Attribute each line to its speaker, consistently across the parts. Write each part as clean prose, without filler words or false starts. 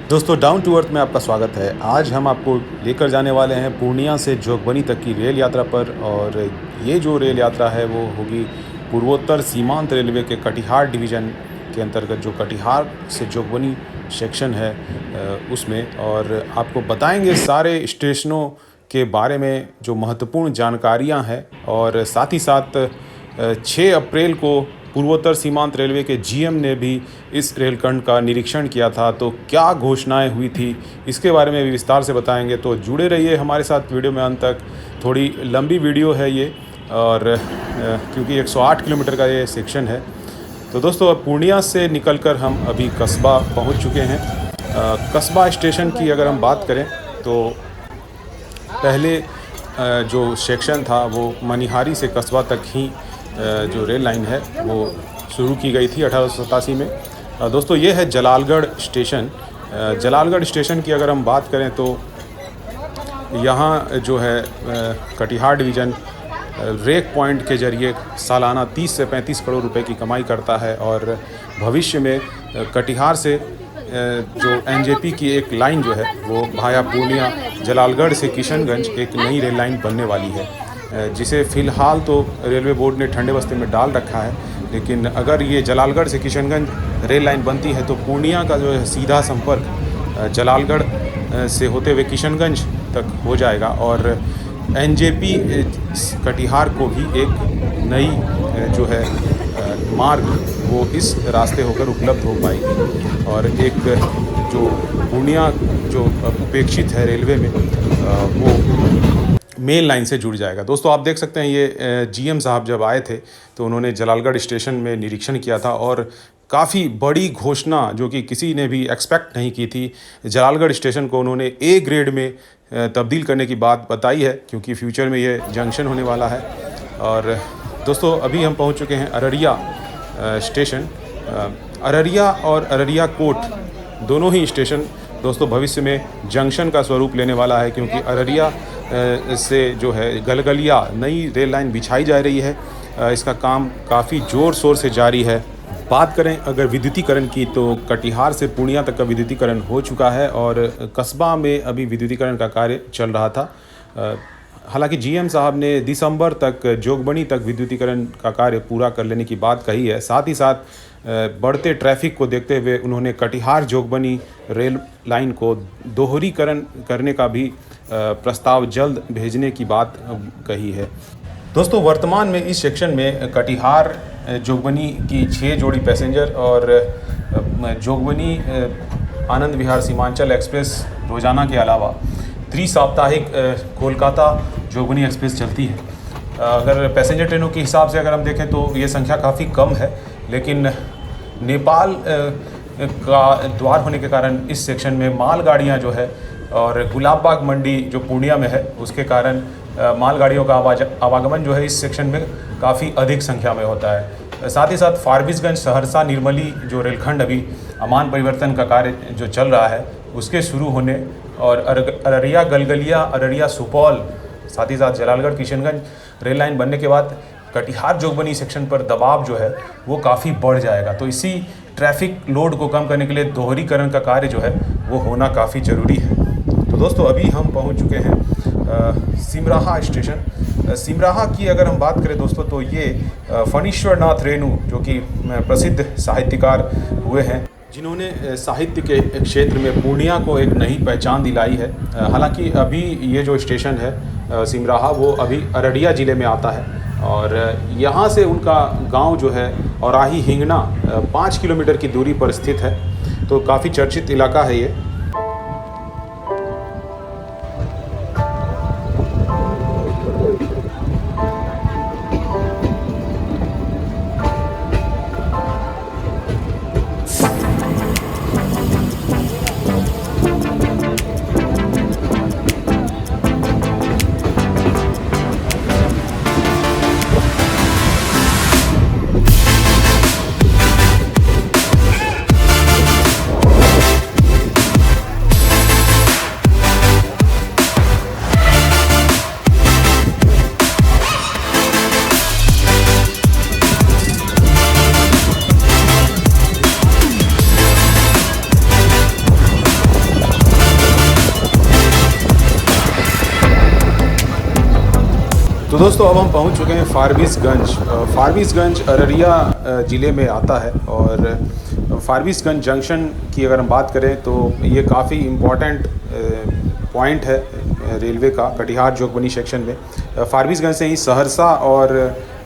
Speaker 1: दोस्तों down to earth में आपका स्वागत है। आज हम आपको लेकर जाने वाले हैं पूर्णिया से जोगबनी तक की रेल यात्रा पर। और ये जो रेल यात्रा है वो होगी पूर्वोत्तर सीमांत रेलवे के कटिहार डिवीज़न के अंतर्गत, जो कटिहार से जोगबनी सेक्शन है उसमें। और आपको बताएंगे सारे स्टेशनों के बारे में जो महत्वपूर्ण जानकारियां हैं। और साथ ही साथ 6 अप्रैल को पूर्वोत्तर सीमांत रेलवे के जीएम ने भी इस रेलखंड का निरीक्षण किया था, तो क्या घोषणाएं हुई थी इसके बारे में भी विस्तार से बताएंगे। तो जुड़े रहिए हमारे साथ वीडियो में अंत तक। थोड़ी लंबी वीडियो है ये, और क्योंकि 108 किलोमीटर का ये सेक्शन है। तो दोस्तों अब पूर्णिया से निकलकर हम अभी कस्बा पहुंच चुके हैं। कस्बा स्टेशन की अगर हम बात करें तो पहले जो सेक्शन था वो मनिहारी से कस्बा तक ही जो रेल लाइन है वो शुरू की गई थी 1887 में। दोस्तों ये है जलालगढ़ स्टेशन। जलालगढ़ स्टेशन की अगर हम बात करें तो यहाँ जो है कटिहार डिवीज़न रेक पॉइंट के ज़रिए सालाना 30 से 35 करोड़ रुपए की कमाई करता है। और भविष्य में कटिहार से जो एनजेपी की एक लाइन जो है वो भाया पूर्णिया जलालगढ़ से किशनगंज एक नई रेल लाइन बनने वाली है, जिसे फ़िलहाल तो रेलवे बोर्ड ने ठंडे बस्ते में डाल रखा है। लेकिन अगर ये जलालगढ़ से किशनगंज रेल लाइन बनती है तो पूर्णिया का जो है सीधा संपर्क जलालगढ़ से होते हुए किशनगंज तक हो जाएगा। और एनजेपी कटिहार को भी एक नई जो है मार्ग वो इस रास्ते होकर उपलब्ध हो पाएगी। और एक जो पूर्णिया जो उपेक्षित है रेलवे में वो मेन लाइन से जुड़ जाएगा। दोस्तों आप देख सकते हैं ये जीएम साहब जब आए थे तो उन्होंने जलालगढ़ स्टेशन में निरीक्षण किया था, और काफ़ी बड़ी घोषणा जो कि किसी ने भी एक्सपेक्ट नहीं की थी, जलालगढ़ स्टेशन को उन्होंने ए ग्रेड में तब्दील करने की बात बताई है, क्योंकि फ्यूचर में ये जंक्शन होने वाला है। और दोस्तों अभी हम पहुंच चुके हैं अररिया स्टेशन। अररिया और अररिया कोट दोनों ही स्टेशन दोस्तों भविष्य में जंक्शन का स्वरूप लेने वाला है, क्योंकि अररिया से जो है गलगलिया नई रेल लाइन बिछाई जा रही है। इसका काम काफ़ी ज़ोर शोर से जारी है। बात करें अगर विद्युतीकरण की तो कटिहार से पूर्णिया तक का विद्युतीकरण हो चुका है, और कस्बा में अभी विद्युतीकरण का कार्य चल रहा था। हालांकि जीएम साहब ने दिसंबर तक जोगबनी तक विद्युतीकरण का कार्य पूरा कर लेने की बात कही है। साथ ही साथ बढ़ते ट्रैफिक को देखते हुए उन्होंने कटिहार जोगबनी रेल लाइन को दोहरीकरण करने का भी प्रस्ताव जल्द भेजने की बात कही है। दोस्तों वर्तमान में इस सेक्शन में कटिहार जोगबनी की 6 जोड़ी पैसेंजर और जोगबनी आनंद विहार सीमांचल एक्सप्रेस रोजाना के अलावा त्रिसाप्ताहिक कोलकाता जोगबनी एक्सप्रेस चलती है। अगर पैसेंजर ट्रेनों के हिसाब से अगर हम देखें तो ये संख्या काफ़ी कम है, लेकिन नेपाल का द्वार होने के कारण इस सेक्शन में मालगाड़ियाँ जो है, और गुलाबबाग मंडी जो पूर्णिया में है उसके कारण मालगाड़ियों का आवागमन जो है इस सेक्शन में काफ़ी अधिक संख्या में होता है। साथ ही साथ फारबिसगंज सहरसा निर्मली जो रेलखंड अभी अमान परिवर्तन का कार्य जो चल रहा है उसके शुरू होने, और अररिया गलगलिया अररिया सुपौल साथ ही साथ जलालगढ़ किशनगंज रेल लाइन बनने के बाद कटिहार जोगबनी सेक्शन पर दबाव जो है वो काफ़ी बढ़ जाएगा। तो इसी ट्रैफिक लोड को कम करने के लिए दोहरीकरण का कार्य जो है वो होना काफ़ी ज़रूरी है। तो दोस्तों अभी हम पहुंच चुके हैं सिमराहा स्टेशन। सिमराहा की अगर हम बात करें दोस्तों तो ये फणीश्वर नाथ रेणु जो कि प्रसिद्ध साहित्यकार हुए हैं, जिन्होंने साहित्य के क्षेत्र में पूर्णिया को एक नई पहचान दिलाई है। हालांकि अभी ये जो स्टेशन है सिमराहा वो अभी अररिया ज़िले में आता है, और यहाँ से उनका गांव जो है औराही हिंगना 5 किलोमीटर की दूरी पर स्थित है। तो काफ़ी चर्चित इलाका है ये। तो दोस्तों अब हम पहुंच चुके हैं फारबिसगंज। फारबिसगंज अररिया ज़िले में आता है और फारबिसगंज जंक्शन की अगर हम बात करें तो ये काफ़ी इम्पॉर्टेंट पॉइंट है रेलवे का कटिहार जोगबनी सेक्शन में। फारबिसगंज से ही सहरसा और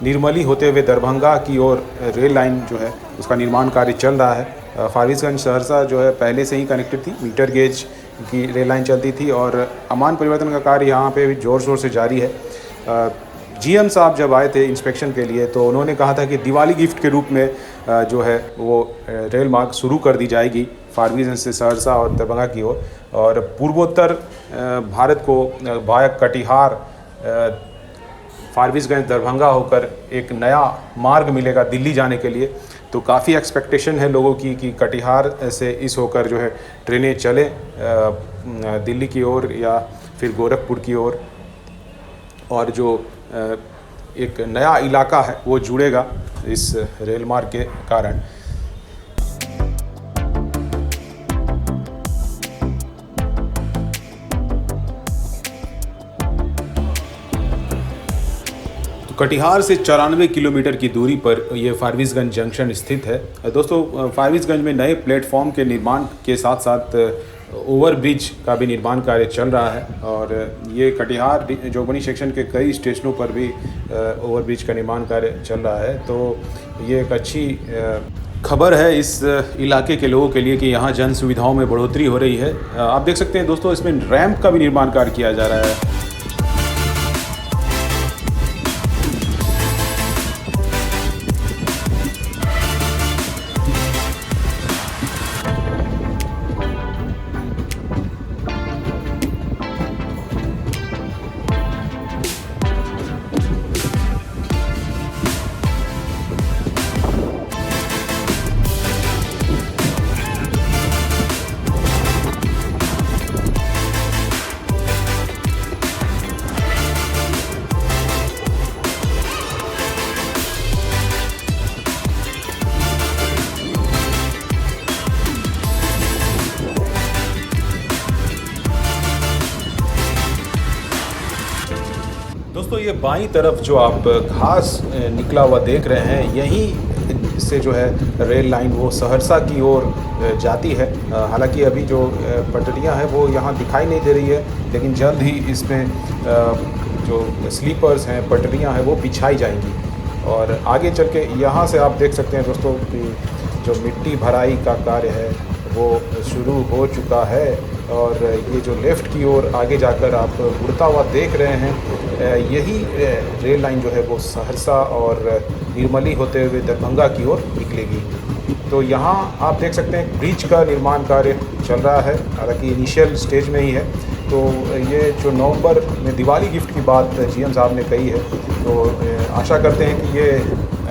Speaker 1: निर्मली होते हुए दरभंगा की ओर रेल लाइन जो है उसका निर्माण कार्य चल रहा है। फारबिसगंज सहरसा जो है पहले से ही कनेक्टेड थी, मीटर गेज की रेल लाइन चलती थी और अमान परिवर्तन का कार्य यहाँ पे भी ज़ोर शोर से जारी है। जीएम साहब जब आए थे इंस्पेक्शन के लिए तो उन्होंने कहा था कि दिवाली गिफ्ट के रूप में जो है वो रेल मार्ग शुरू कर दी जाएगी फारबिसगंज से सहरसा और दरभंगा की ओर और पूर्वोत्तर भारत को वाया कटिहार फारबिसगंज दरभंगा होकर एक नया मार्ग मिलेगा दिल्ली जाने के लिए। तो काफ़ी एक्सपेक्टेशन है लोगों की कि कटिहार से इस होकर जो है ट्रेनें चलें दिल्ली की ओर या फिर गोरखपुर की ओर और जो एक नया इलाका है वो जुड़ेगा इस रेल मार्ग के कारण। कटिहार से 94 किलोमीटर की दूरी पर यह फारबिसगंज जंक्शन स्थित है। दोस्तों फारबिसगंज में नए प्लेटफॉर्म के निर्माण के साथ साथ ओवरब्रिज का भी निर्माण कार्य चल रहा है और ये कटिहार जोगबनी सेक्शन के कई स्टेशनों पर भी ओवरब्रिज का निर्माण कार्य चल रहा है। तो ये एक अच्छी खबर है इस इलाके के लोगों के लिए कि यहाँ जन सुविधाओं में बढ़ोतरी हो रही है। आप देख सकते हैं दोस्तों इसमें रैंप का भी निर्माण कार्य किया जा रहा है। दोस्तों ये बाईं तरफ जो आप घास निकला हुआ देख रहे हैं यहीं से जो है रेल लाइन वो सहरसा की ओर जाती है। हालांकि अभी जो पटरियां हैं वो यहाँ दिखाई नहीं दे रही है लेकिन जल्द ही इसमें जो स्लीपर्स हैं पटरियां हैं वो बिछाई जाएंगी और आगे चल के यहाँ से आप देख सकते हैं दोस्तों कि जो मिट्टी भराई का कार्य है वो शुरू हो चुका है और ये जो लेफ़्ट की ओर आगे जाकर आप उड़ता हुआ देख रहे हैं यही रेल लाइन जो है वो सहरसा और निर्मली होते हुए दरभंगा की ओर निकलेगी। तो यहाँ आप देख सकते हैं ब्रिज का निर्माण कार्य चल रहा है, हालांकि इनिशियल स्टेज में ही है। तो ये जो नवंबर में दिवाली गिफ्ट की बात जीएम साहब ने कही है तो आशा करते हैं कि ये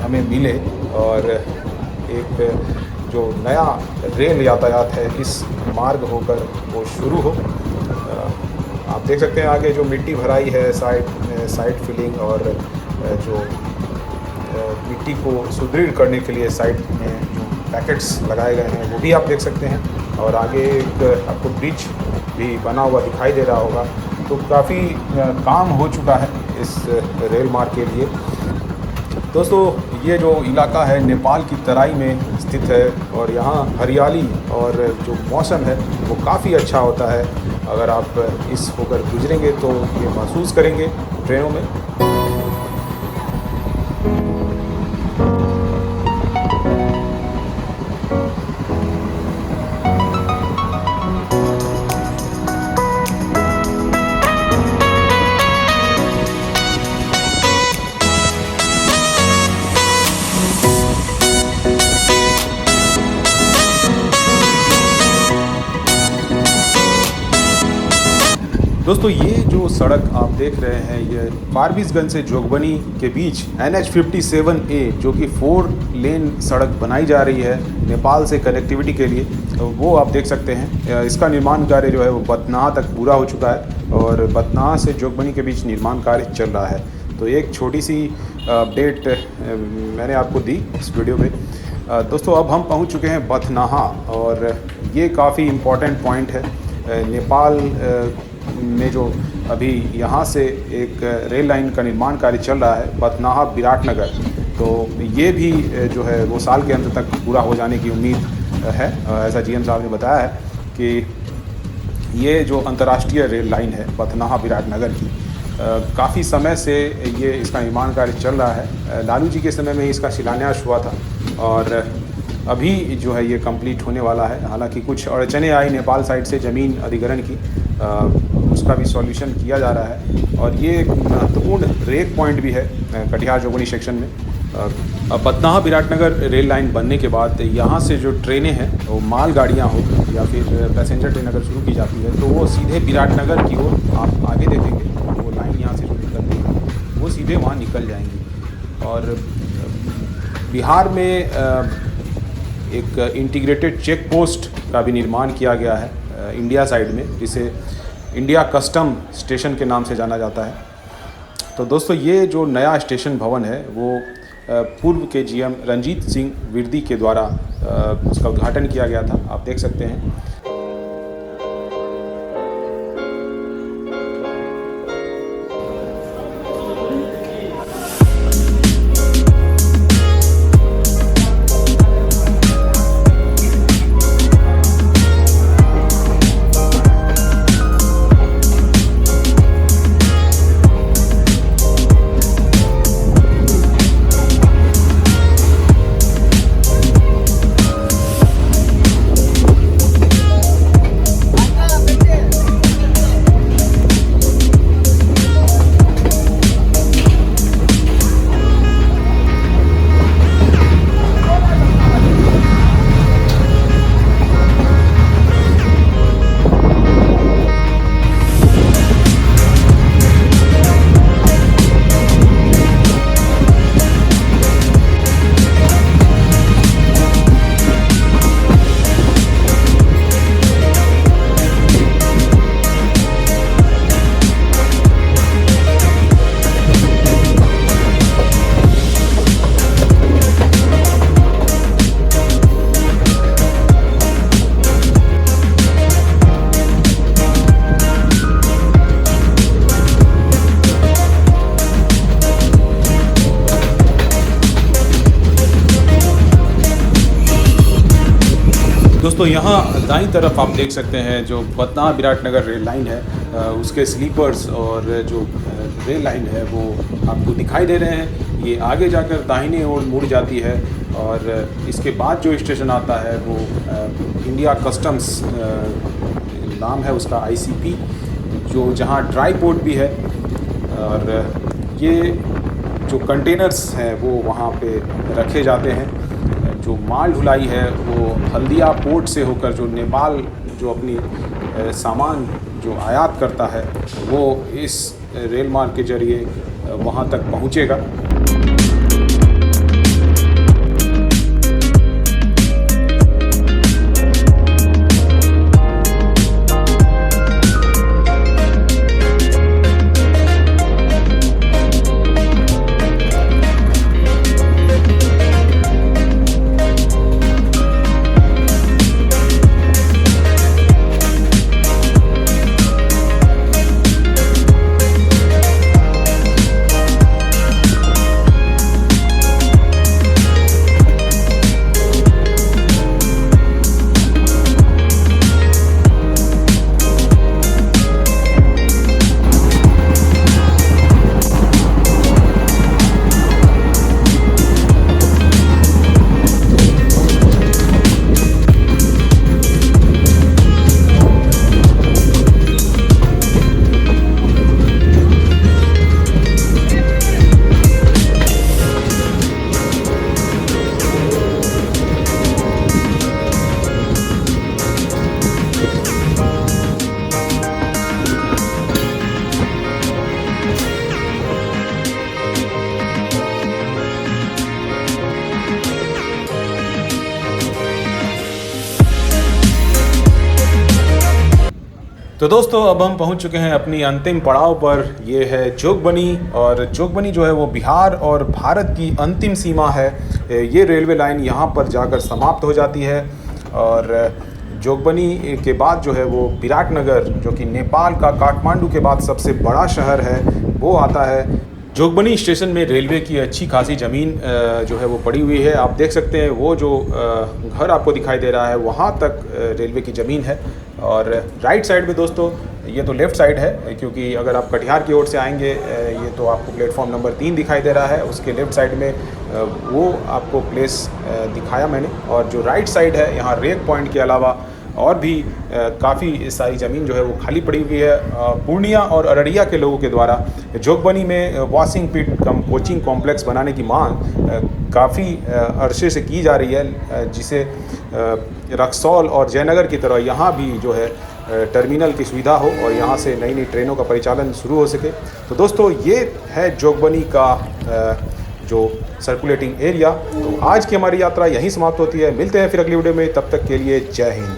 Speaker 1: हमें मिले और एक जो नया रेल यातायात है इस मार्ग होकर वो शुरू हो। आप देख सकते हैं आगे जो मिट्टी भराई है साइड फिलिंग और जो मिट्टी को सुदृढ़ करने के लिए साइड में जो पैकेट्स लगाए गए हैं वो भी आप देख सकते हैं और आगे एक आपको ब्रिज भी बना हुआ दिखाई दे रहा होगा। तो काफ़ी काम हो चुका है इस रेल मार्ग के लिए। दोस्तों ये जो इलाका है नेपाल की तराई में स्थित है और यहाँ हरियाली और जो मौसम है वो काफ़ी अच्छा होता है। अगर आप इस होकर गुजरेंगे तो ये महसूस करेंगे ट्रेनों में। दोस्तों ये जो सड़क आप देख रहे हैं ये फारबिसगंज से जोगबनी के बीच NH57A जो कि 4 लेन सड़क बनाई जा रही है नेपाल से कनेक्टिविटी के लिए, तो वो आप देख सकते हैं। इसका निर्माण कार्य जो है वो बथनाहा तक पूरा हो चुका है और बथनाहा से जोगबनी के बीच निर्माण कार्य चल रहा है। तो एक छोटी सी अपडेट मैंने आपको दी इस वीडियो में। दोस्तों अब हम पहुंच चुके हैं बथनाहा और ये काफ़ी इम्पोर्टेंट पॉइंट है। नेपाल में जो अभी यहाँ से एक रेल लाइन का निर्माण कार्य चल रहा है बथनाहा विराटनगर, तो ये भी जो है वो साल के अंत तक पूरा हो जाने की उम्मीद है। ऐसा जीएम साहब ने बताया है कि ये जो अंतर्राष्ट्रीय रेल लाइन है बथनाहा विराटनगर की, काफ़ी समय से ये इसका निर्माण कार्य चल रहा है। लालू जी के समय में इसका शिलान्यास हुआ था और अभी जो है ये कंप्लीट होने वाला है। हालांकि कुछ अड़चनें आई नेपाल साइड से ज़मीन अधिग्रहण की, उसका भी सॉल्यूशन किया जा रहा है। और ये एक महत्वपूर्ण रेक पॉइंट भी है कटिहार जोगबनी सेक्शन में। बथनाहा विराटनगर रेल लाइन बनने के बाद यहाँ से जो ट्रेनें हैं वो माल गाड़ियाँ हो या फिर पैसेंजर ट्रेन अगर शुरू की जाती है तो वो सीधे विराटनगर की ओर आप आगे देखेंगे, वो लाइन यहाँ से जो निकलती है वो सीधे वहाँ निकल जाएंगी। और बिहार में एक इंटीग्रेटेड चेक पोस्ट का भी निर्माण किया गया है इंडिया साइड में, जिसे इंडिया कस्टम स्टेशन के नाम से जाना जाता है। तो दोस्तों ये जो नया स्टेशन भवन है वो पूर्व के जीएम रंजीत सिंह विरदी के द्वारा उसका उद्घाटन किया गया था, आप देख सकते हैं। दोस्तों यहाँ दाईं तरफ आप देख सकते हैं जो बथनाहा विराटनगर रेल लाइन है, उसके स्लीपर्स और जो रेल लाइन है वो आपको दिखाई दे रहे हैं। ये आगे जाकर दाहिने ओर मुड़ जाती है और इसके बाद जो स्टेशन आता है वो इंडिया कस्टम्स नाम है उसका, ICP, जो जहाँ ड्राई पोर्ट भी है। और ये जो कंटेनर्स हैं वो वहाँ पे रखे जाते हैं। जो माल ढुलाई है वो हल्दिया पोर्ट से होकर जो नेपाल जो अपनी सामान जो आयात करता है वो इस रेल मार्ग के जरिए वहाँ तक पहुँचेगा। तो दोस्तों अब हम पहुंच चुके हैं अपनी अंतिम पड़ाव पर। ये है जोगबनी, और जोगबनी जो है वो बिहार और भारत की अंतिम सीमा है। ये रेलवे लाइन यहाँ पर जाकर समाप्त हो जाती है और जोगबनी के बाद जो है वो विराटनगर, जो कि नेपाल का काठमांडू के बाद सबसे बड़ा शहर है, वो आता है। जोगबनी स्टेशन में रेलवे की अच्छी खासी ज़मीन जो है वो पड़ी हुई है। आप देख सकते हैं वो जो घर आपको दिखाई दे रहा है वहाँ तक रेलवे की ज़मीन है। और राइट साइड में दोस्तों, ये तो लेफ़्ट साइड है, क्योंकि अगर आप कटिहार की ओर से आएंगे ये तो आपको प्लेटफॉर्म नंबर 3 दिखाई दे रहा है, उसके लेफ़्ट साइड में वो आपको प्लेस दिखाया मैंने। और जो राइट साइड है, यहाँ रेक पॉइंट के अलावा और भी काफ़ी सारी ज़मीन जो है वो खाली पड़ी हुई है। पूर्णिया और अररिया के लोगों के द्वारा जोगबनी में वॉशिंग पिट कम कोचिंग कॉम्प्लेक्स बनाने की मांग काफ़ी अरसे से की जा रही है, जिसे रक्सौल और जयनगर की तरह यहाँ भी जो है टर्मिनल की सुविधा हो और यहाँ से नई नई ट्रेनों का परिचालन शुरू हो सके। तो दोस्तों, ये है जोगबनी का जो सर्कुलेटिंग एरिया। तो आज की हमारी यात्रा यहीं समाप्त होती है। मिलते हैं फिर अगली वीडियो में, तब तक के लिए जय हिंद।